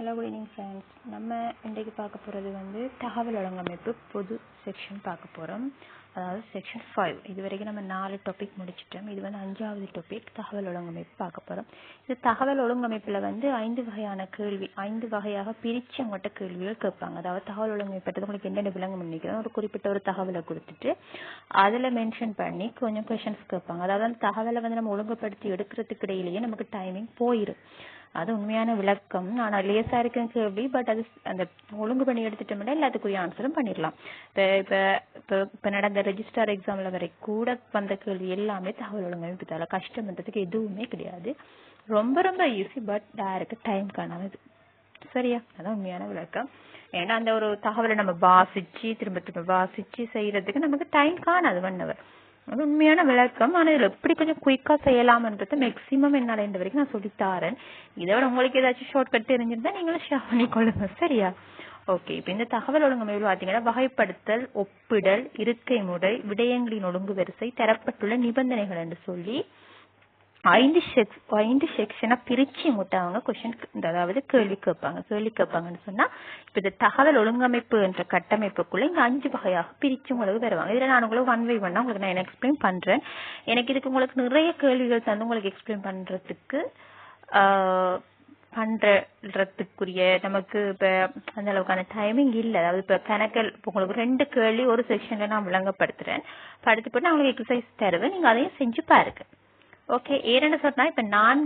Hello good evening friends. நம்ம இன்றைக்கு பார்க்க போகிறது தகவல் ஒழுங்கமைப்பு பொது செக்ஷன் பார்க்க போகிறோம். அதாவது செக்ஷன் 5. இது வரைக்கும் நம்ம 4 டாபிக் முடிச்சிட்டோம். இது 5வது டாபிக் தகவல் ஒழுங்கமைப்பு பார்க்க போகிறோம். இது தகவல் ஒழுங்கமைப்பில் 5 வகையான கேள்வி, 5 வகையாக பிரித்து அவங்கள்ட்ட கேள்விகள் கேட்பாங்க. அதாவது தகவல் ஒழுங்கமைப்பது உங்களுக்கு என்னென்ன விளங்கம் பண்ணிக்கிறோம், ஒரு குறிப்பிட்ட ஒரு தகவலை கொடுத்துட்டு அதில் மென்ஷன் பண்ணி கொஞ்சம் கொஷின்ஸ் கேட்பாங்க. அதாவது அந்த தகவலை நம்ம ஒழுங்குபடுத்தி எடுக்கிறதுக்கு இடையிலேயே நமக்கு டைமிங் போயிடும். அது உண்மையான விளக்கம். ஆனால் லேசா இருக்கும் கேள்வி, பட் அது அந்த ஒழுங்கு பண்ணி எடுத்துட்டோம்னா எல்லாத்துக்குரிய ஆன்சரும் பண்ணிடலாம். இப்போ நடந்த ரெஜிஸ்டார் எக்ஸாம்ல வரை கூட வந்த கேள்வி எல்லாமே தகவல் ஒழுங்கமைப்பு தர கஷ்டம்ன்றதுக்கு எதுவுமே கிடையாது. ரொம்ப ரொம்ப ஈஸி, பட் யாருக்கு டைம் காணாது. சரியா? அதான் உண்மையான விளக்கம். ஏன்னா அந்த ஒரு தகவலை நம்ம திரும்ப வாசிச்சு செய்யறதுக்கு நமக்கு டைம் காணாது 1 hour. அது உண்மையான விளக்கம். ஆனால் இதில் எப்படி கொஞ்சம் குயிக்காக செய்யலாம்ன்றது மேக்சிமம் என்னால் இந்த வரைக்கும் நான் சொல்லித்தாரேன். இதை விட உங்களுக்கு ஏதாச்சும் ஷார்ட் கட் தெரிஞ்சிருந்தா நீங்களும் ஷேர் பண்ணிக்கொள்ளுங்க. சரியா? ஓகே. இப்போ இந்த தகவல் ஒழுங்கமைப்பு பார்த்தீங்கன்னா வகைப்படுத்தல், ஒப்பிடல், இருக்கை முறை, விடயங்களின் ஒழுங்கு வரிசை, தரப்பட்டுள்ள நிபந்தனைகள் என்று சொல்லி 5 செக்ஷனா பிரிச்சு முட்டாங்க கொஸ்டின், அதாவது கேள்வி கேட்பாங்கன்னு சொன்னா, இப்ப இந்த தகவல் ஒழுங்கமைப்பு என்ற கட்டமைப்புக்குள்ள இங்க 5 வகையாக பிரிச்சு உங்களுக்கு வருவாங்க. இதுல நான் உங்களுக்கு 1 by 1 உங்களுக்கு நான் எக்ஸ்பிளைன் பண்றேன். எனக்கு இதுக்கு உங்களுக்கு நிறைய கேள்விகள் தந்து உங்களுக்கு எக்ஸ்பிளைன் பண்றதுக்குரிய நமக்கு இப்ப அந்த அளவுக்கான டைமிங் இல்ல. அதாவது இப்ப கணக்கல் உங்களுக்கு 2 கேள்வி ஒரு செக்ஷன்ல நான் விளங்கப்படுத்துறேன். படுத்து போட்டு நான் உங்களுக்கு எக்ஸசைஸ் தருவேன், நீங்க அதையும் செஞ்சு பாருங்க. ஓகே. ஏன்னு சொன்னா இப்ப நான்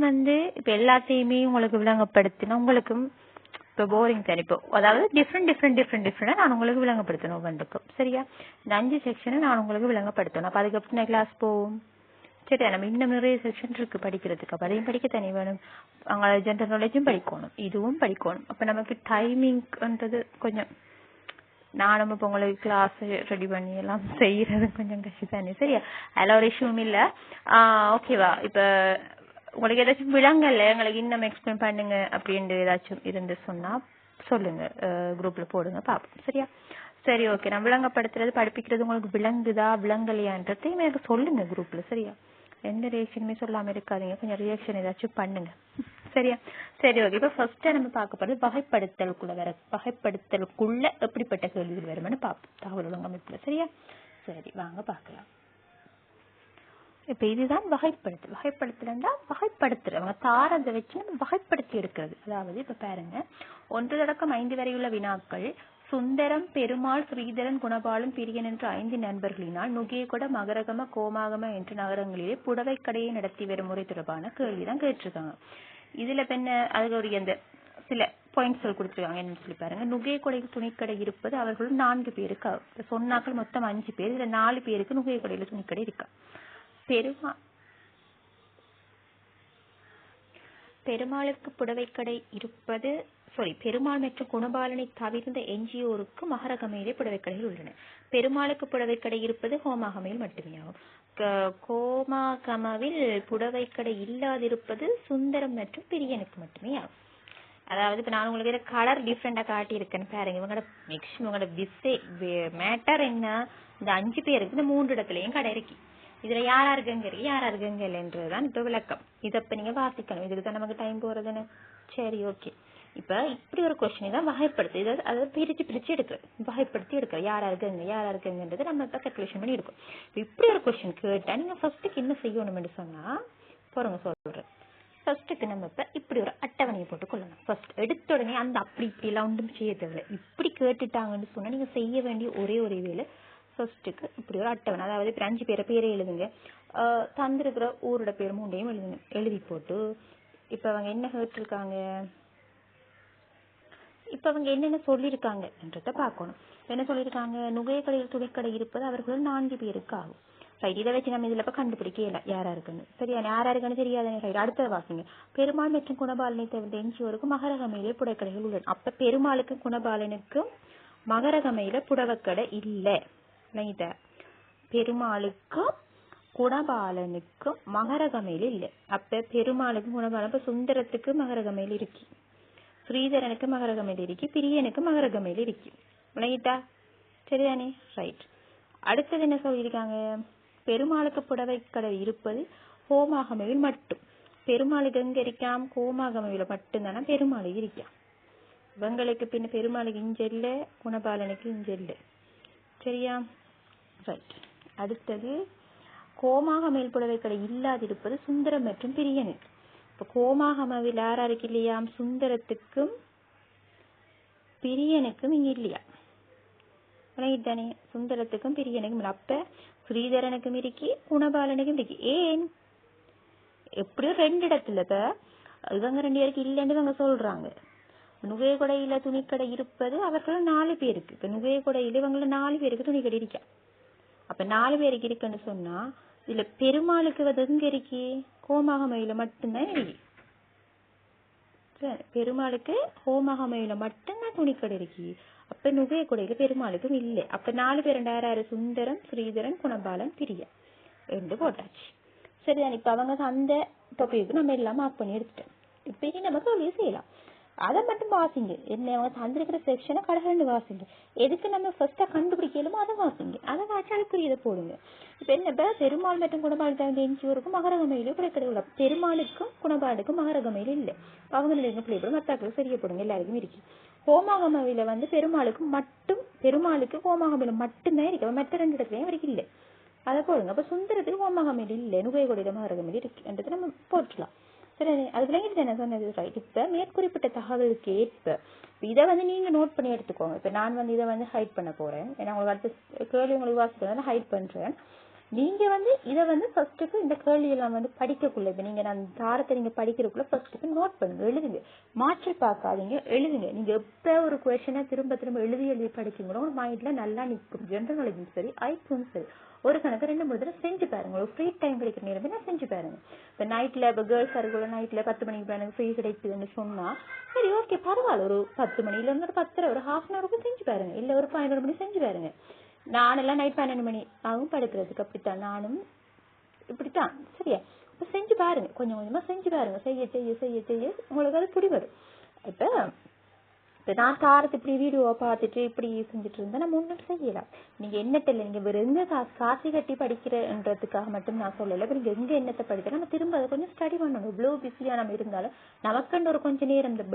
இப்ப எல்லாத்தையுமே உங்களுக்கு விளங்கப்படுத்தினா உங்களுக்கும் இப்ப போரிங் தான். இப்போ அதாவது டிஃப்ரெண்ட் நான் உங்களுக்கு விளங்கப்படுத்தணும் ஒவ்வொன்றுக்கும். சரியா? இந்த 5 செக்ஷனை நான் உங்களுக்கு விளங்கப்படுத்தணும். அப்ப அதுக்கப்புறம் நான் கிளாஸ் போவோம். சரியா? நம்ம இன்னும் நிறைய செக்ஷன் இருக்கு படிக்கிறதுக்கு. அப்ப அதையும் படிக்க தனி வேணும். அவங்க ஜென்ரல் நாலேஜும் படிக்கணும், இதுவும் படிக்கணும். அப்ப நமக்கு டைமிங்ன்றது கொஞ்சம் நானும் இப்போ உங்களுக்கு கிளாஸ் ரெடி பண்ணி எல்லாம் செய்யறது கொஞ்சம் கஷ்டம் தானே. சரியா? அதில் ஒரு இஷ்யூவும் இல்லை. ஓகேவா? இப்போ உங்களுக்கு ஏதாச்சும் விளங்கல, எங்களுக்கு இன்னும் எக்ஸ்பிளைன் பண்ணுங்க அப்படின்ட்டு ஏதாச்சும் இருந்து சொன்னா சொல்லுங்க, குரூப்ல போடுங்க பார்ப்போம். சரியா? சரி, ஓகே. நான் விளங்கப்படுத்துறது படிப்பிக்கிறது உங்களுக்கு விளங்குதா விளங்கலையான்றதையும் எனக்கு சொல்லுங்க குரூப்ல. சரியா? எந்த ரியாக்ஷனுமே சொல்லாம இருக்காதீங்க, கொஞ்சம் ரியாக்ஷன் ஏதாச்சும் பண்ணுங்க. சரியா? சரி, ஓகே. இப்ப ஃபர்ஸ்ட் நம்ம பார்க்க போறது வகைப்படுத்தலுக்குள்ள எப்படிப்பட்ட கேள்விகள் வருமானு பார்ப்போம் தகவல் ஒழுங்கமைப்புல. சரியா? சரி, வாங்க பார்க்கலாம். இப்ப இதுதான் வகைப்படுத்தலன்னா வகைப்படுத்துறவங்க தாரத்தை வச்சு நம்ம வகைப்படுத்தி எடுக்கிறது. அதாவது இப்ப பாருங்க, 1 தொடக்கம் 5 வரையுள்ள வினாக்கள் சுந்தரம், பெருமாள், ஸ்ரீதரன், குணபாலன், பிரியன் என்ற 5 நண்பர்களினால் நுகேகொட, மகரகம, கோமாகம என்ற நகரங்களிலே புடவை கடையை நடத்தி வரும் முறை தொடர்பான கேள்விதான் கேட்டிருக்காங்க. இதுல பெண்ண அதுக்கு ஒரு அந்த சில பாயிண்ட்ஸ் கொடுத்துருக்காங்க. என்னன்னு சொல்லி பாருங்க. நுகேகொடையில் துணிக்கடை இருப்பது அவர்கள் 4 பேருக்கு. சொன்னாக்கள் மொத்தம் 5 பேர். இதுல 4 பேருக்கு நுகேகொடையில துணிக்கடை இருக்கா. பெருமாளுக்கு புடவைக்கடை இருப்பது பெருமாள் மற்றும் குணபாலனை தவிர்ந்த எஞ்சியோருக்கு மகரகமையிலே புடவைக்கடைகள் உள்ளன. பெருமாளுக்கு புடவைக்கடை இருப்பது ஹோமாகமையில் மட்டுமே ஆகும். கோமாகமவில் புடவைக்கடை இல்லாதிருப்பது சுந்தரம் மற்றும் பிரியனுக்கு மட்டுமே ஆகும். அதாவது இப்ப நான் உங்களுக்கு கலர் டிஃப்ரெண்டா காட்டி இருக்கேன்னு பாருங்க. இவங்களோட மேட்டர் என்ன, இந்த 5 பேருக்கு இந்த 3 இடத்துலயும் கடை இருக்கு. இதுல யாராருக்குங்கிறதுதான் இப்ப விளக்கம். இத இப்ப நீங்க வாசிக்கணும். இதுக்கு தான் நமக்கு டைம் போறதுன்னு. சரி, ஓகே. இப்ப இப்படி ஒரு கொஸ்டின் தான் வகைப்படுத்து. இதை அதை பிரிச்சு எடுக்கிறது, வகைப்படுத்தி எடுக்கிறது. யாராருக்குங்கிறது நம்ம இப்ப கல்குலேஷன் பண்ணி எடுக்கும். இப்படி ஒரு கொஸ்டின் கேட்டா நீங்க ஃபர்ஸ்ட்டுக்கு என்ன செய்யணும்னு சொன்னா போறவங்க சொல்றேன். ஃபர்ஸ்ட்டுக்கு நம்ம இப்ப இப்படி ஒரு அட்டவணையை போட்டு கொள்ளணும். ஃபர்ஸ்ட் எடுத்த உடனே அந்த அப்படி இப்படி எல்லாம் ஒன்றும் செய்ய தேவையில்லை. இப்படி கேட்டுட்டாங்கன்னு சொன்னா நீங்க செய்ய வேண்டிய ஒரே வேலை ஃபர்ஸ்ட்டுக்கு இப்படி ஒரு அட்டவணை. அதாவது இப்ப 5 பேரை எழுதுங்க. தந்திருக்கிற ஊரோட பேர் 3ஐயும் எழுதுங்க. எழுதி போட்டு இப்ப அவங்க என்ன கேட்டிருக்காங்க, இப்ப அவங்க என்னென்ன சொல்லியிருக்காங்க என்றத பார்க்கணும். என்ன சொல்லியிருக்காங்க, நுகையக்கடையில் துணிக்கடை இருப்பது அவர்கள் 4 பேருக்கு ஆகும். ரைட். இதை வச்சு நம்ம இதுல இப்ப கண்டுபிடிக்கல யாராருக்குன்னு. சரியா? யாராருக்குன்னு தெரியாதுன்னு. ரைட். அடுத்தது வாசிங்க. பெருமாள் மற்றும் குணபாலனை தவிர்த்த எஞ்சியோருக்கு மகரகமையிலே புடவைக்கடைகள் உள்ளன. அப்ப பெருமாளுக்கும் குணபாலனுக்கும் மகரகமையில புடவைக்கடை இல்லை. பெருமாளுக்கும் குணபாலனுக்கும் மகரகமையில இல்லை. அப்ப பெருமாளுக்கும் குணபாலன் சுந்தரத்துக்கு மகரகமையில இருக்கு, ஸ்ரீதரனுக்கு மகரகமையில இருக்கு, பிரியனுக்கு மகரகமையில இருக்கு. விளங்கிட்டா? சரிதானே? ரைட். அடுத்தது என்ன சொல்லியிருக்காங்க, பெருமாளுக்கு புடவைக்கடை இருப்பது ஹோமாகமையில் மட்டும். பெருமாளுக்கு எங்க இருக்காம், கோமாகமையில மட்டும்தானே பெருமாள் இருக்காம். இவங்களுக்கு பின்ன பெருமாளுக்கு இஞ்ச இல்ல, குணபாலனுக்கு இஞ்ச இல்ல. சரியா? ரைட். அடுத்தது கோமாக மேல்புடவை கடை இல்லாதிருப்பது சுந்தரம் மற்றும் பிரியனு. இப்ப கோமாகமவில் யாராருக்கு இல்லையாம்? சுந்தரத்துக்கும் பிரியனுக்கும் இங்க இல்லையா? தானே, சுந்தரத்துக்கும் பிரியனுக்கும் இல்லை. அப்ப ஸ்ரீதரனுக்கும் இருக்கி, குணபாலனுக்கும் இருக்கி. ஏன்? எப்படியும் 2 இடத்துல இப்ப இவங்க 2 பேருக்கு இல்லைன்னு இவங்க சொல்றாங்க. நுகையகொடையில துணிக்கடை இருப்பது அவர்கள் 4 பேருக்கு. இப்ப நுகையகொடையில இவங்கள 4 பேருக்கு துணிக்கடை இருக்கா. அப்ப 4 பேருக்கு இருக்குன்னு சொன்னா இதுல பெருமாளுக்கு எங்க இருக்கி? கோமாகமையில மட்டும்தான் இருக்கு. பெருமாளுக்கு கோமாகமையில மட்டும்தான் துணிக்கடை இருக்கு. அப்ப நுகையகொடையில பெருமாளுக்கும் இல்லை. அப்ப 4 பேர் யாராரு? சுந்தரம், ஸ்ரீதரன், குணபாலன், பிரியா என்று போட்டாச்சு. சரிதான். இப்ப அவங்க அந்த டாபிக்கு நம்ம எல்லாம் மார்க் பண்ணி எடுத்துட்டோம். இப்ப இனி நம்ம கேள்வி செய்யலாம். அதை மட்டும் வாசிங்க. என்ன அவங்க தந்திருக்கிற செக்ஷனை கடகண்டு வாசிங்க. எதுக்கு நம்ம ஃபர்ஸ்டா கண்டுபிடிக்கலுமோ அதை வாசிங்க. அதை வாசி அதுக்குரியதை போடுங்க. இப்ப என்ன, பெருமாள் மற்றும் குணபால் தகுந்த எஞ்சியோருக்கும் மகரகமையிலும் கிடைக்கிற பெருமாளுக்கும் குணபாலுக்கும் மகரகமையில இல்லை. அவங்களுடைய பிள்ளைகளும் மத்தாக்களும் சரியப்படுங்க. எல்லாருக்கும் இருக்கு. ஹோமாகமையில பெருமாளுக்கு ஹோமாகமையில மட்டும்தான் இருக்கு. மற்ற 2 இடத்துலயும் இருக்கு இல்லை. அதை போடுங்க. அப்ப சுந்தரத்துக்கு ஹோமாகமையில இல்லை, நுகையகொடையில மகரகமையில இருக்கு. நம்ம போட்டுலாம். சரி, அது விளங்கிட்டு என்ன சொன்னது? ரைட். இப்ப மேற்குறிப்பிட்ட தகவலுக்கு ஏற்ப இதை நீங்க நோட் பண்ணி எடுத்துக்கோங்க. இப்ப நான் இதை ஹைட் பண்ண போறேன். ஏன்னா உங்களுக்கு அடுத்த கேள்வி உங்களுக்கு வாசிக்கிறதுனால ஹைட் பண்றேன். நீங்க இதை ஃபர்ஸ்ட்டுக்கு இந்த கேள்வி எல்லாம் படிக்கக்குள்ள, இப்ப நீங்க நான் தாரத்தை நீங்க படிக்கிறதுக்குள்ள ஃபர்ஸ்ட்டுக்கு நோட் பண்ணுங்க, எழுதுங்க, மாற்றி பார்க்காதீங்க, எழுதுங்க. நீங்க எப்ப ஒரு கொஸ்டினை திரும்ப திரும்ப எழுதி படிச்சீங்களோ உங்க மைண்ட்ல நல்லா நிற்கும். ஜெனரல் நாலேஜும் சரி, ஐக்கும் சரி. ஒரு கணக்கு 2-3 தடவை செஞ்சு பாருங்க. ஒரு ஃப்ரீ டைம் கிடைக்கிற நேரம் செஞ்சு பாருங்க. இப்ப நைட்ல இப்ப கேர்ள்ஸா இருக்குள்ள நைட்ல 10 மணிக்கு எனக்கு ஃப்ரீ கிடைக்குதுன்னு சொன்னா சரி, ஓகே, பரவாயில்ல. ஒரு 10 மணில இருந்து ஒரு 10:30 ஒரு ½ hour செஞ்சு பாருங்க. இல்ல ஒரு 11 மணி செஞ்சு பாருங்க. நானெல்லாம் நைட் 12 மணி ஆகும் படுக்கிறதுக்கு. அப்படித்தான் நானும் இப்படித்தான். சரியா? இப்ப செஞ்சு பாருங்க, கொஞ்சம் கொஞ்சமா செஞ்சு பாருங்க. செய்ய செய்ய செய்ய செய்ய உங்களுக்கு அது புடி வரும். இப்ப நான் தாரத்து இப்படி வீடியோவை பார்த்துட்டு இப்படி செஞ்சுட்டு இருந்தா நம்ம ஒன்றும் செய்யலாம். நீங்க என்னட்டில்ல, நீங்க வேற எங்க காசு கட்டி படிக்கிறன்றதுக்காக மட்டும் நான் சொல்லல. நீங்க எங்க என்னத்தை படிக்கிறோம் நம்ம திரும்ப அதை கொஞ்சம் ஸ்டடி பண்ணணும். இவ்வளவு பிஸியா நம்ம இருந்தாலும் நமக்குன்னு ஒரு கொஞ்சம் நேரம் இந்த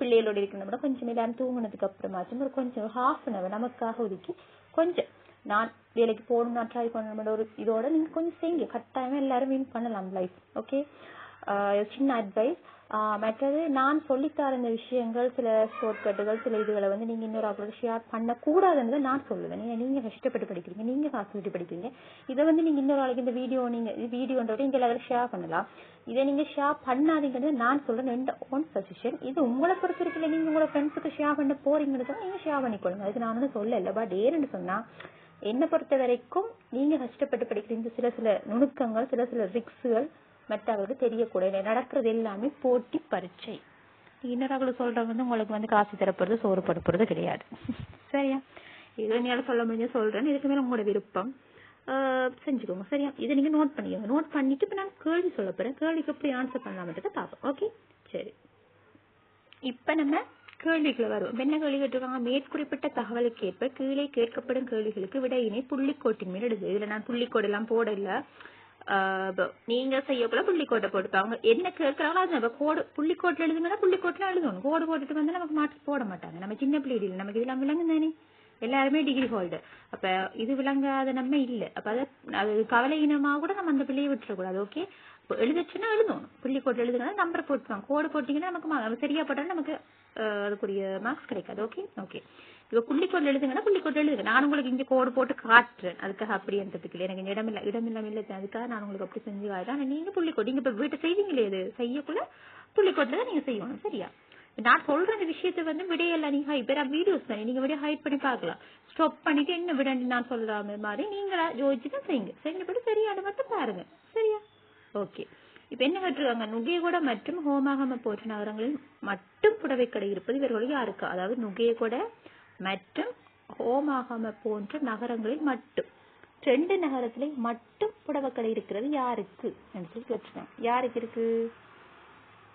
பிள்ளைகளோட இருக்கணும்னா கொஞ்சம் நேரம் தூங்கினதுக்கு அப்புறமாச்சும் ஒரு கொஞ்சம் ½ hour நமக்காக ஒதுக்கி கொஞ்சம் நான் வேலைக்கு போகணும், நான் ட்ரை பண்ணணும் ஒரு இதோட நீங்க கொஞ்சம் செய்யுங்க. கட்டாயமா எல்லாரும் வின் பண்ணலாம் லைஃப். ஓகே, சின்ன அட்வைஸ். மற்றது நான் சொல்லித்தர இந்த விஷயங்கள், சில ஷார்ட்கட்டுகள், சில இதுகளை நீங்க இன்னொரு ஆக்களுக்கு ஷேர் பண்ணக்கூடாதுன்னு நான் சொல்லுவேன். நீங்க கஷ்டப்பட்டு படிக்கிறீங்க, நீங்க காசு விட்டு படிக்கிறீங்க. இதை நீங்க இன்னொரு ஆளுக்கு இந்த வீடியோன்றோட இங்க எல்லாரும் ஷேர் பண்ணலாம். இதை நீங்க ஷேர் பண்ணாதீங்கன்னு நான் சொல்றேன். எந்த ஓன் சஜஷன். இது உங்களை பொறுத்து இருக்குல்ல. நீங்க உங்களோட ஃப்ரெண்ட்ஸுக்கு ஷேர் பண்ண போறீங்கன்னு நீங்க ஷேர் பண்ணிக்கொள்ளுங்க. அதுக்கு நான் ஒன்றும் சொல்லல. பட் ஏன்னு சொன்னா என்னை பொறுத்த வரைக்கும் நீங்க கஷ்டப்பட்டு படிக்கிறீங்க. சில நுணுக்கங்கள், சில ரிக்ஸுகள் மற்றவர்களுக்கு தெரியக்கூடாது. நடக்கிறது எல்லாமே போட்டி பரீட்சை. இன்னொரு சொல்றவங்க உங்களுக்கு காசு தரப்போறது, சோறு படுப்புறது கிடையாது. சரியா? இது நீங்க சொல்ல முடிஞ்ச சொல்றேன். இதுக்கு மேல உங்களோட விருப்பம் செஞ்சுக்கோங்க. சரியா? இதை நீங்க நோட் பண்ணிக்கோங்க. நோட் பண்ணிட்டு இப்ப நான் கேள்வி சொல்ல போறேன். கேள்விக்கு எப்படி ஆன்சர் பண்ணலாம்ன்றதை பார்ப்போம். ஓகே, சரி. இப்ப நம்ம கேள்விக்குள்ள வரும். என்ன கேள்வி கேட்டிருக்காங்க? மேற்குறிப்பிட்ட தகவலுக்கு ஏற்ப கீழே கேட்கப்படும் கேள்விகளுக்கு விடையினை புள்ளிக்கோட்டின் மேல் எழுது. இதுல நான் புள்ளிக்கோடு எல்லாம் போடல. நீங்க செய்யக்குள்ள புள்ளிக்கோட்டை போட்டுப்பாங்க. என்ன கேட்கறாங்களோ அது நம்ம புள்ளிக்கோட்டில் எழுதுனா புள்ளிக்கோட்டில எழுதணும். கோடு போட்டுட்டு நமக்கு மார்க்ஸ் போட மாட்டாங்க. நம்ம சின்ன பிள்ளைகள், நமக்கு இதெல்லாம் விளங்கு தானே, எல்லாருமே டிகிரி ஹோல்டர். அப்ப இது விளங்காத நம்ம இல்ல. அப்ப அது கவலையினமா கூட நம்ம அந்த பிள்ளையை விட்டுறக்கூடாது. ஓகே, எழுதுச்சுன்னா எழுதணும். புள்ளிக்கோட்டில் எழுதுனா நம்பர் போட்டுவாங்க. கோடு போட்டீங்கன்னா நமக்கு சரியா போட்டாலும் நமக்கு அதுக்குரிய மார்க்ஸ் கிடைக்காது. Okay okay. இப்ப புள்ளிக்கோட்டில் எழுதுங்கன்னா புள்ளிக்கோட்டில் எழுதுங்க. நான் உங்களுக்கு இங்க கோடு போட்டு காட்டுறேன். அதுக்காக அப்படின்றதுக்கு இல்லை, எனக்கு இடமில்லாம இல்லை. அதுக்காக நான் உங்களுக்கு அப்படி செஞ்சு காட்டுறேன். நீங்க புள்ளிக்கோட்டு நீங்க இப்ப வீட்டை செய்வீங்களே, இது செய்யக்குள்ள புள்ளிக்கோட்டில் தான் நீங்க செய்யணும். சரியா? நான் சொல்ற இந்த விஷயத்தை விடையெல்லாம் நீங்க இப்ப நான் வீடியோஸ் பண்ணி நீங்க விட ஹைட் பண்ணி பார்க்கலாம். ஸ்டாப் பண்ணிட்டு என்ன விட நான் சொல்ற மாதிரி நீங்களா யோசிச்சுதான் செய்யுங்க. செஞ்சப்பட்டு சரியான மட்டும் பாருங்க. சரியா? ஓகே. இப்ப என்ன கேட்டிருக்காங்க? நுகையகொடை மற்றும் ஹோமாகம போன்ற நகரங்களில் மட்டும் புடவைக்கடை இருப்பது இவர்களுக்கு யாருக்கு? அதாவது நுகையகொடை மற்றும் ஹோமாகம போன்ற நகரங்களில் மட்டும் 2 நகரத்திலே மட்டும் புடவைக்கடை இருக்கிறது யாருக்கு என்று சொல்லி கேட்டிருக்காங்க. யாருக்கு இருக்கு?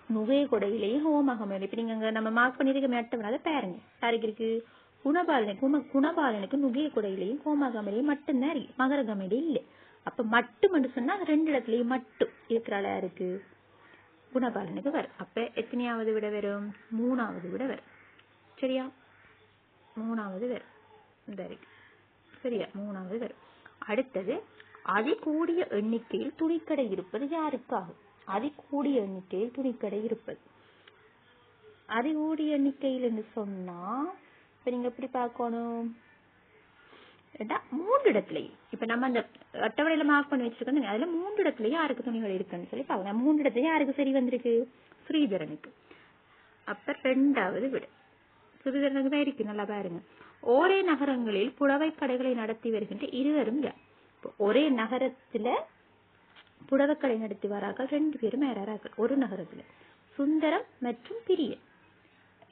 நுகையகொடையிலேயே ஹோமாகம. இப்ப நீங்க நம்ம மார்க் பண்ணிருக்க மேட்டவன் அதை பாருங்க. யாருக்கு இருக்கு? குணபாலனுக்கு நுகையகொடையிலேயும் ஹோமாகமையிலையும் மட்டும்தான் இருக்கு, மகரகமையிலே இல்லை. அப்ப மட்டும் சொன்னா 2 இடத்துலயும் மட்டும் இருக்கிறாள் யாருக்கு? குணபாலனுக்கு வரும். அப்ப எத்தனையாவது விட வரும்? 3வது விட வரும். சரியா? மூணாவது வரும் இந்த இருக்கு சரியா? மூணாவது வரும். அடுத்தது அதிகூடிய எண்ணிக்கையில் துணிக்கடை இருப்பது யாருக்காகும்? அதிகூடிய எண்ணிக்கையில் துணிக்கடை இருப்பது, அதிகூடிய எண்ணிக்கையில் என்று சொன்னா இப்ப நீங்க எப்படி பார்க்கணும்? மூன்று இடத்துலயும் இப்ப நம்ம அந்த அட்டவணையில மார்க் பண்ணி வச்சிருக்கோம், அதுல மூன்று இடத்துலயும் யாருக்கு துணிகள் இருக்குன்னு சொல்லி பாக்கலாம். மூன்று இடத்துல யாருக்கு சரி வந்திருக்கு? ஸ்ரீதரனுக்கு. அப்ப ரெண்டாவது விட ஸ்ரீதரனுக்கு தான் இருக்கு. நல்லா பாருங்க. ஒரே நகரங்களில் புடவை கடைகளை நடத்தி வருகின்ற இருவரும் யார்? ஒரே நகரத்துல புடவைக்கடை நடத்தி வரார்கள் ரெண்டு பேரும் யாரார்கள்? ஒரு நகரத்துல சுந்தரம் மற்றும் பிரியன்.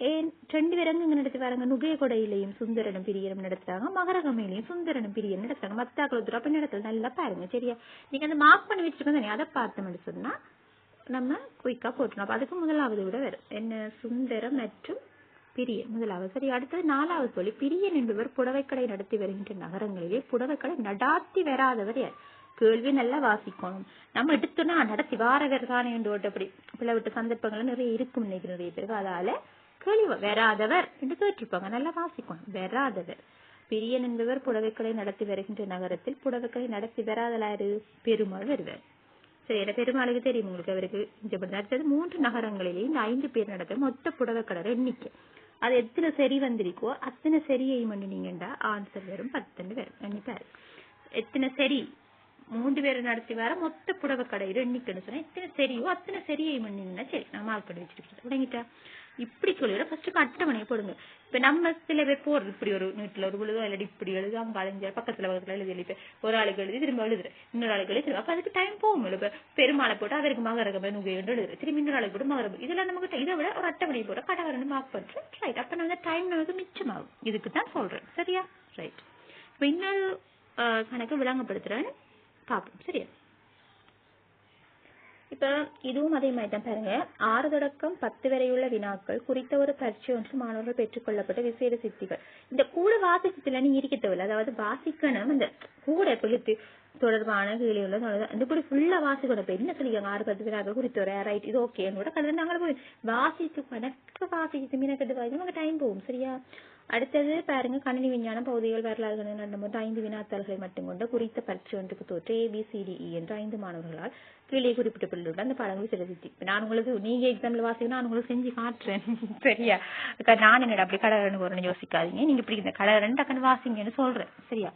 ஏன் ரெண்டு பேரும் இங்க நடத்தி வராங்க? நுகையகொடையிலையும் சுந்தரனும் பிரியனும் நடத்துறாங்க, மகரகமையிலையும் சுந்தரனும் பிரியன் நடத்துறாங்க. மத்தாக்கள் அப்ப நடத்தல. நல்லா பாருங்க சரியா? நீங்க அந்த மார்க் பண்ணி வச்சிருக்கோம், அதை பார்த்தோம்னு சொன்னா நம்ம குயிக்கா போட்டணும். அப்ப அதுக்கு முதலாவது விட வரும் என்ன? சுந்தரம் மற்றும் பிரியன் முதலாவது. சரி, அடுத்தது நாலாவது சொல்லி பிரியன் என்பவர் புடவைக்கடை நடத்தி வருகின்ற நகரங்களிலே புடவைக்கடை நடாத்தி வராதவர் யார்? கேள்வி நல்லா வாசிக்கணும். நம்ம எடுத்தோன்னா நடத்தி வாரவர் தானே என்று அப்படி பிள்ளை விட்டு சந்தர்ப்பங்கள் நிறைய இருக்கும் நிறைய பேருக்கு. அதால கேள்வி வராதவர் என்று கேட்டிருப்பாங்க. நல்லா வாசிக்கணும். வராதவர். பிரியன் என்பவர் புடவைக்கடை நடத்தி வருகின்ற நகரத்தில் புடவைக்கடை நடத்தி வராதலாரு? பெருமாள் வருவார். சரி, பெருமாளுக்கு தெரியும் உங்களுக்கு. அவருக்கு அடுத்தது மூன்று நகரங்களிலேயும் இந்த 5 பேர் நடத்த மொத்த புடவைக்கடை எண்ணிக்கை அது எத்தனை சரி வந்திருக்கோ அத்தனை சரியை மண்ணினீங்கண்டா ஆன்சர் வரும் 10 பேர். எண்ணிப்பாரு எத்தனை சரி 3 பேர் நடத்தி வர மொத்த புடவைக்கடை எண்ணிக்கைன்னு சொன்னா எத்தனை சரியோ அத்தனை சரியை மண்ணிங்கன்னா சரி நான் மார்க் பண்ணி வச்சிருக்கேன். விளங்கிட்டா? இப்படி சொல்லிவிட ஃபர்ஸ்ட் அட்டவணையை போடுங்க. இப்ப நம்ம சில பேர் போடுறது இப்படி ஒரு நீட்டுல ஒரு விழுதோ இல்லாட்டி இப்படி எழுது அவங்க அலைஞ்சார் பக்கத்துல எழுதி எழுப்ப ஒரு ஆளுக்கு எழுதி திரும்ப எழுதுற இன்னொரு ஆளுக்கு எழுதி. அப்ப அதுக்கு டைம் போகும். இப்ப பெருமாளை போட்டு அவருக்கு மகரகமே நுகையொன்று எழுதுற திரும்பி இன்னொரு ஆளுக்கு போட்டு மகரம். இதெல்லாம் நமக்கு இதை விட ஒரு அட்டவணையை போட கடவரன்னு மார்க் பண்றேன். ரைட். அப்ப நம்ம டைம் நமக்கு மிச்சமாகும். இதுக்கு தான் சொல்றேன். சரியா? ரைட். இப்ப இன்னொரு கணக்கு விளங்கப்படுத்துறேன் பார்ப்போம். சரியா? இப்ப இதுவும் அதே மாதிரி தான் பாருங்க. 6 தொடக்கம் 10 வரையுள்ள வினாக்கள் குறித்த ஒரு பரீட்சை ஒன்று மாணவர்கள் பெற்றுக்கொள்ளப்பட்ட விசேட சித்திகள். இந்த கூட வாசிக்கத்துல நீ இருக்க தேவையில்லை. அதாவது வாசிக்கணும் இந்த கூட எழுத்து தொடர்பான கீழே உள்ள அந்த கூட ஃபுல்லா வாசிக்கணும். இப்ப என்ன சொல்லிக்காங்க? 6-10 வினாக்கள் குறித்த ஒரு ரைட் இது ஓகே என்னோட கலந்து நாங்களும் போய் வாசித்து கணக்கு வாசித்து மீனக்கட்டு வாசி நமக்கு டைம் போகும். சரியா? அடுத்தது பாருங்க. கணினி விஞ்ஞானம் பகுதிகள் வரலாறு நம்ம 5 வினாத்தாள்களை மட்டும் கொண்ட குறித்த பரீட்சை ஒன்றுக்கு தோற்று ABCDE என்ற 5 மாணவர்களால் கீழே குறிப்பிட்டுள்ள அந்த பாடங்கள் சிறதி. நான் உங்களுக்கு நீங்க எக்ஸாம்ல வாசிக்கணும் நான் உங்களுக்கு செஞ்சு காட்டுறேன். சரியா? நான் என்னடா அப்படி கடகரன்னு போறேன்னு யோசிக்காதீங்க. நீங்க இப்படி இந்த கடகரன் டக்குன்னு வாசிங்கன்னு சொல்றேன். சரியா?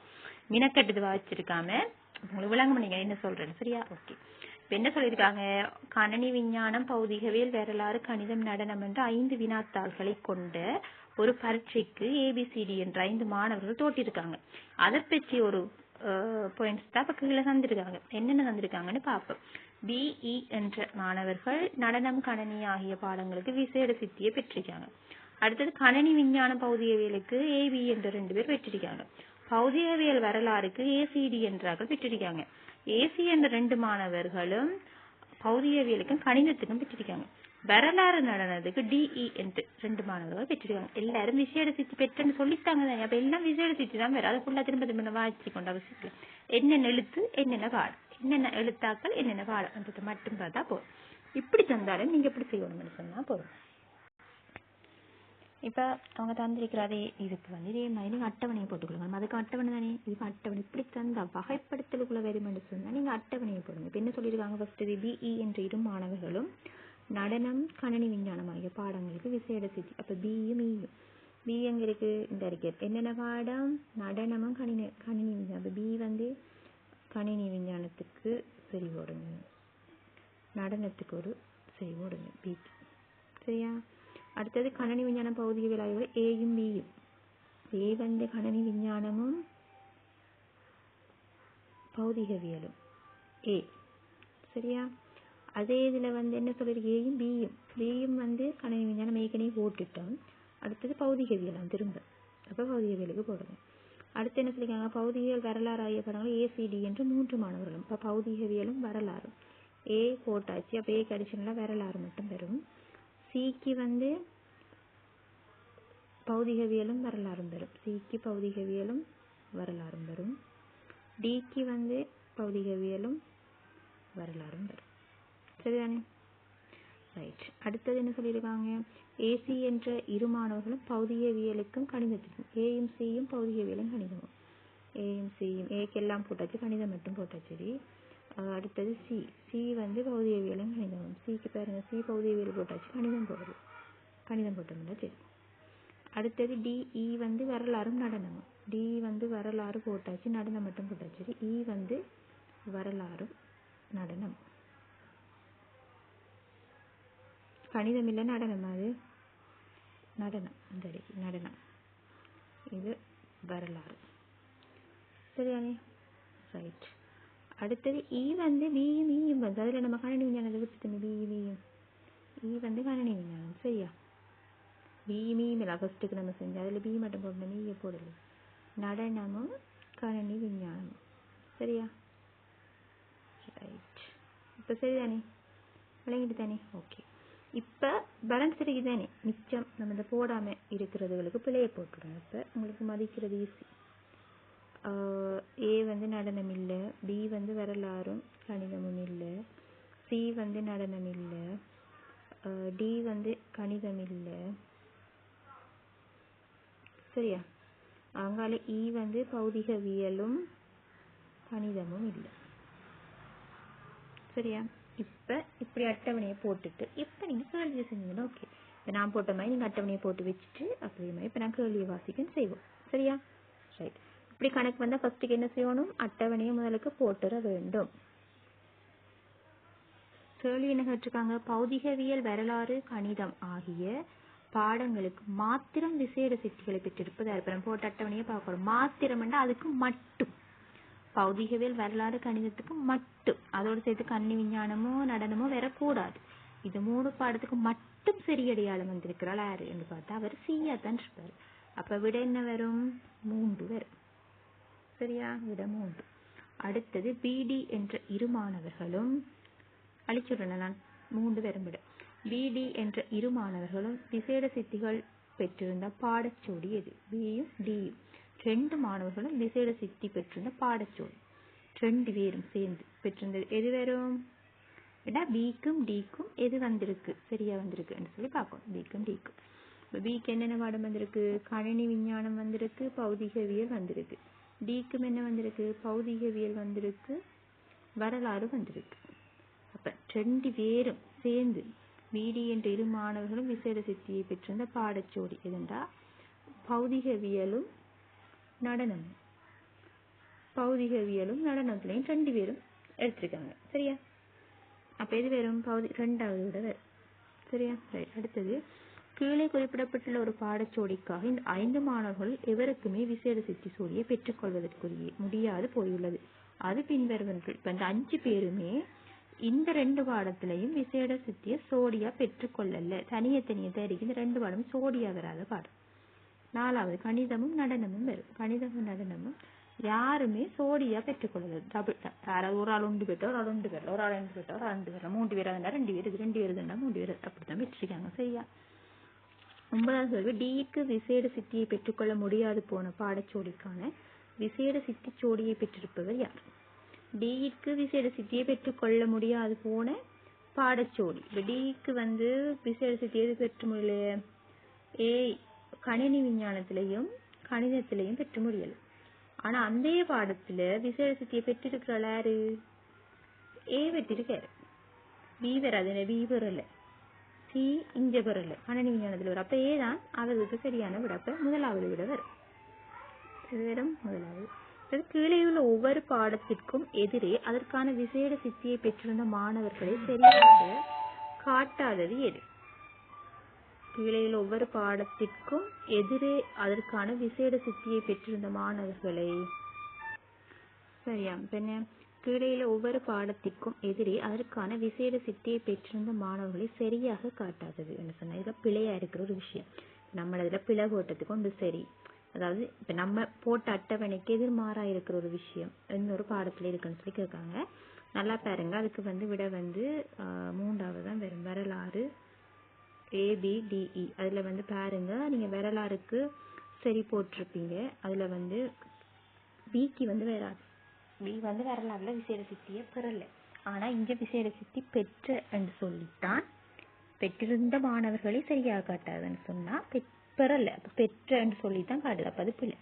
மினக்கட்டு வாசிச்சிருக்காம உங்களுக்கு விளங்க நீங்க என்ன சொல்றேன். சரியா? ஓகே. இப்ப என்ன சொல்லியிருக்காங்க? கணினி விஞ்ஞானம் பௌதிகவியல் வரலாறு கணிதம் நடனம் என்ற 5 வினாத்தாள்களை கொண்ட ஒரு பரீட்சைக்கு ABCD என்ற 5 மாணவர்கள் தோற்றிருக்காங்க. அதை பற்றி ஒரு பாயிண்ட்ஸ் தான் கீழே தந்திருக்காங்க. என்னென்ன தந்திருக்காங்கன்னு பார்ப்போம். BE என்ற மாணவர்கள் நடனம் கணினி ஆகிய பாடங்களுக்கு விசேட சித்தியை பெற்றிருக்காங்க. அடுத்தது கணினி விஞ்ஞானம் பௌதிகவியலுக்கு AB என்ற 2 பேர் பெற்றிருக்காங்க. பௌதிகவியல் வரலாறுக்கு ACD என்றார்கள் பெற்றிருக்காங்க. AC என்ற 2 மாணவர்களும் பௌதிகவியலுக்கும் கணிதத்துக்கும் பெற்றிருக்காங்க. வரலாறு நடனத்துக்கு DE என்று 2 மாணவர்கள் பெற்றிருக்காங்க. எல்லாரும் விசேட சித்தி பெற்றுன்னு சொல்லித்தாங்க தானே. அப்ப எல்லாம் விசேட சித்தி தான் வேற. அதை ஃபுல்லா திரும்ப வாசிச்சு கொண்ட அவசியம். என்னென்ன எழுத்து என்னென்ன பாடம் என்னென்ன எழுத்தாக்கள் என்னென்ன பாடம் என்றதை மட்டும் பார்த்தா போதும். இப்படி தந்தாலும் நீங்க எப்படி செய்யணும்னு சொன்னா போதும். இப்ப அவங்க தந்திருக்கிறாரே இதுக்கு இதே மாதிரி நீங்க அட்டவணையை போட்டுக்கொள்ளுங்க. அதுக்கு அட்டவணை தானே. இதுக்கு அட்டவணை இப்படி தந்தா வகைப்படுத்தலுக்குள்ள வருமென்று சொன்னா நீங்க அட்டவணையை போடுங்க. இப்ப என்ன சொல்லியிருக்காங்க? ஃபர்ஸ்ட் BE என்ற 2 மாணவர்களும் நடனம் கணினி விஞ்ஞானம் ஆகிய பாடங்களுக்கு விசேட சித்தி. அப்ப பியும் ஈயும் பி எங்க இருக்கு? இந்த இருக்கு. என்னென்ன பாடம்? நடனமும் கணினி விஞ்ஞானம். அப்ப பி கணினி விஞ்ஞானத்துக்கு சரி போடுங்க, நடனத்துக்கு ஒரு சரி போடுங்க பிக்கு. சரியா? அடுத்தது கணினி விஞ்ஞானம் பௌதிகவியல் ஆய்வுகள் ஏயும் பியும். ஏ கணினி விஞ்ஞானமும் பௌதிகவியலும் ஏ. சரியா? அதே இதுல என்ன சொல்லிருக்கு? ஏயும் பியும் கணினி விஞ்ஞானம் ஏற்கனவே போட்டுட்டோம். அடுத்தது பௌதிகவியலாம் திரும்ப. அப்ப பௌதிகவியலுக்கு போடுங்க. அடுத்து என்ன சொல்லிருக்காங்க? பௌதிகவியல் வரலாறு ஆகிய படங்கள் ACD என்று 3 மாணவர்களும். இப்ப பௌதிகவியலும் வரலாறும் ஏ போட்டாச்சு. அப்ப ஏ கடிஷன்ல வரலாறு மட்டும் வரும். சிக்கு பௌதிகவியலும் வரலாறும் வரும். சிக்கு பௌதிகவியலும் வரலாறும் வரும். டிக்கு பௌதிகவியலும் வரலாறும் வரும். சரிதானே? ரைட். அடுத்தது என்ன சொல்லியிருக்காங்க, ஏசி என்ற இரு மாணவர்களும் பௌதிகவியலுக்கும் கணிதத்துக்கும், ஏயும் சியும் பௌதிகவியலும் கணிதமும், ஏயும் சியும் ஏக்கெல்லாம் போட்டாச்சு, கணிதம் மட்டும் போட்டாச்சு. சரி, அடுத்தது சி, சி வந்து பௌதிகவியலும் கணிதமும், சிக்கு பாருங்க சி பௌதிகவியல் போட்டாச்சு, கணிதம் போடுது, கணிதம் போட்டோம்னா சரி. அடுத்தது டி, இ வந்து வரலாறும் நடனமும், டி வந்து வரலாறு போட்டாச்சு, நடனம் மட்டும் போட்டாச்சு. சரி, இ வந்து வரலாறும் நடனம், கணிதம் இல்லை நடனம், அது நடனம், சரி நடனம், இது வரலாறு. சரியானே, ரைட். அடுத்தது இ வந்து வியும் ஈயும் வந்து, அதில் நம்ம கணினி விஞ்ஞானத்தை விட்டுட்டோம், வியும் ஈயும், இ வந்து கணினி விஞ்ஞானம். சரியா, வியும் ஈயும் இல்லை ஃபஸ்ட்டுக்கு நம்ம செஞ்சோம், அதில் பி மட்டும் போடணும், ஈயை போடல, நடனமும் கணினி விஞ்ஞானமும். சரியா, ரைட். இப்போ சரிதானே, விளங்கிட்டு தானே, ஓகே. இப்போ பேலன்ஸ் இருக்குது தானே, மிச்சம் நம்ம இந்த போடாமல் இருக்கிறதுகளுக்கு பிழையை போட்டுடுங்க. இப்போ உங்களுக்கு மதிக்கிறது ஈஸி. ஏ வந்து நடனம் இல்லை, பி வந்து வரலாறும் கணிதமும் இல்லை, சி வந்து நடனம் இல்லை, டி வந்து கணிதம் இல்லை. சரியா, அங்கால இ வந்து பௌதிகவியலும் கணிதமும் இல்லை. சரியா, இப்போ இப்படி அட்டவணையை போட்டுட்டு இப்போ நீங்கள் கேள்வியை செஞ்சீங்கன்னா ஓகே. இப்போ நான் போட்ட மாதிரி நீங்கள் அட்டவணையை போட்டு வச்சுட்டு அப்படியே மாதிரி இப்போ நான் கேள்வியை வாசிக்கன்னு செய்வோம். சரியா, ரைட். இப்படி கணக்கு வந்தால் ஃபஸ்ட்டுக்கு என்ன செய்யணும், அட்டவணையை முதலுக்கு போட்டுற வேண்டும். கேள்வி என்ன கேட்டிருக்காங்க, பௌதிகவியல் வரலாறு கணிதம் ஆகிய பாடங்களுக்கு மாத்திரம் விசேட சித்திகளை பெற்றிருப்பது. இப்போ போட்ட அட்டவணையை பார்க்கணும், மாத்திரம்னா அதுக்கு மட்டும், பௌதிகவியல் வரலாறு கணிதத்துக்கு மட்டும், அதோடு சேர்த்து கணினி விஞ்ஞானமோ நடனமோ வரக்கூடாது. இது 3 பாடத்துக்கு மட்டும் சரி அடையாளம் வந்திருக்கிறாள் யாரு என்று பார்த்தா அவர் சியா தான் இருப்பார். அப்ப விட என்ன வரும், 3 வரும். சரியா, விட 3. அடுத்தது பிடி என்ற இரு மாணவர்களும், அழிச்சுடணும் நான், 3 வரும் விட. பிடி என்ற இரு மாணவர்களும் விசேட சித்திகள் பெற்றிருந்த பாடச்சோடி எது, பியும் டியும் 2 மாணவர்களும் விசேட சித்தி பெற்றிருந்த பாடச்சோடி, 2 பேரும் சேர்ந்து பெற்றிருந்தது எது வரும், பிக்கும் டிக்கும் எது வந்திருக்கு, சரியா வந்திருக்கு சொல்லி பார்க்கணும். பிக்கும் டிக்கும், இப்போ பிக்கு என்னென்ன பாடம் வந்திருக்கு, கணினி விஞ்ஞானம் வந்திருக்கு, பௌதிகவியல் வந்திருக்கு. டிக்கும் என்ன வந்திருக்கு, பௌதிகவியல் வந்திருக்கு, வரலாறு வந்திருக்கு. அப்ப 2 பேரும் சேர்ந்து பிடி என்ற இரு மாணவர்களும் விசேட சித்தியை பெற்றிருந்த பாடச்சோடி எதுண்டா பௌதிகவியலும் நடனமும், பௌதிகவியலும் நடனத்திலையும் 2 பேரும் எடுத்திருக்காங்க. சரியா, அப்ப எது வரும், 2வது விட வரும். சரியா, ரைட். அடுத்தது கீழே குறிப்பிடப்பட்டுள்ள ஒரு பாடச்சோடிக்காக இந்த 5 மாணவர்கள் எவருக்குமே விசேட சித்தி சோடியை பெற்றுக்கொள்வதற்குரிய முடியாது போயுள்ளது. அது பின்வருவர்கள். இப்ப இந்த 5 பேருமே இந்த 2 பாடத்திலையும் விசேட சித்திய சோடியா பெற்றுக்கொள்ளல, தனியத்தனியை தயாரிக்க இந்த 2 பாடமும் சோடியா வராத பாடம். 4வது கணிதமும் நடனமும் வரும். கணிதமும் நடனமும் யாருமே சோடியா பெற்றுக்கொள்ளல, டபுள் தான். யாராவது ஒரு ஆள் ஒன்று பெற்றோர், ஒரு ஆள் ஒன்று பெறல, ஒரு ஆள் 2 பெற்றோர், ஒரு ஆள் 2 பெறல, 3 பேர் இருந்தா 2 பேர், 2 பேர் இருந்தா 3 பேர், அப்படித்தான் பெற்றிருக்காங்க. சரியா, 9வது கேள்வி, டிக்கு விசேட சித்தியை பெற்றுக்கொள்ள முடியாது போன பாடச்சோடிக்கான விசேட சித்தி சோடியை பெற்றிருப்பவர் யார். டிக்கு விசேட சித்தியை பெற்றுக்கொள்ள முடியாது போன பாடச்சோடி, இப்போ டிக்கு வந்து விசேட சித்தியை பெற்று முடியல, கணினி விஞ்ஞானத்திலையும் கணிதத்திலையும் பெற்று முடியல. ஆனா அந்த பாடத்துல விசேட சித்தியை பெற்றிருக்கிறாள் யாரு, பெற்றிருக்காரு. பி வராது, பி பெறல, சி இங்க பெறல, கணினி விஞ்ஞானத்துல வரும். அப்ப தான் அவருக்கு சரியான விட. அப்ப முதலாவது விட வரும், இது வரும் முதலாவது. கீழே உள்ள ஒவ்வொரு பாடத்திற்கும் எதிரே அதற்கான விசேட சித்தியை பெற்றிருந்த மாணவர்களை சரியாக காட்டாதது எது. கீழே உள்ள ஒவ்வொரு பாடத்திற்கும் எதிரே அதற்கான விசேட சித்தியை பெற்றிருந்த மாணவர்களை, சரியா, கீழே ஒவ்வொரு பாடத்திற்கும் எதிரே அதற்கான விசேட சித்தியை பெற்றிருந்த மாணவர்களை சரியாக காட்டாதது என்ன சொன்னா, இதுல பிழையா இருக்கிற ஒரு விஷயம். நம்மளதுல பிழை போட்டதுக்கு ஒன்று சரி, அதாவது இப்ப நம்ம போட்ட அட்டவணைக்கு எதிர்மாறா இருக்கிற ஒரு விஷயம் இன்னொரு பாடத்துல இருக்குன்னு சொல்லி கேட்காங்க. நல்லா பாருங்க, அதுக்கு விட 3வது தான் வரும், வரலாறு ABDE. அதுல பாருங்க, நீங்க வரலாறுக்கு சரி போட்டிருப்பீங்க, அதுல பிக்கு வராது. பி வரலாறுல விசேட சித்தியை பெறல, ஆனா இங்க விசேட சித்தி பெற்ற என்று சொல்லித்தான் பெற்றிருந்த மாணவர்களை சரியாக காட்டாதுன்னு சொன்னா பெறல, பெற்றன்னு சொல்லி தான் காட்டுது. அப்ப அது பிள்ளை.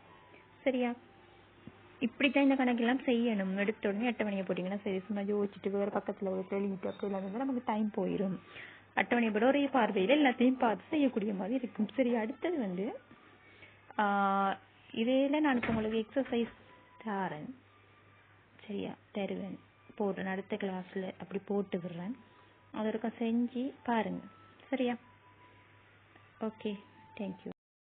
சரியா? இப்படித்தான் இந்த கணக்கெல்லாம் செய்யணும். எடுத்த உடனே அட்டவணையை போட்டிங்கன்னா சரி, சும்மா யோசிச்சுட்டு வேறு பக்கத்தில் ஒரு எழுதிட்டு அப்படிலாம் இருந்தால் நமக்கு டைம் போயிடும். அட்டவணையை போட ஒரே பார்வையில் எல்லாத்தையும் பார்த்து செய்யக்கூடிய மாதிரி இருக்கும். சரி, அடுத்தது இதில் நான் இப்போ உங்களுக்கு எக்ஸசைஸ் தரேன். சரியா? தருவேன், போடுறேன். அடுத்த கிளாஸில் அப்படி போட்டு விடுறேன். அதற்கும் செஞ்சு பாருங்க. சரியா? Okay, thank you.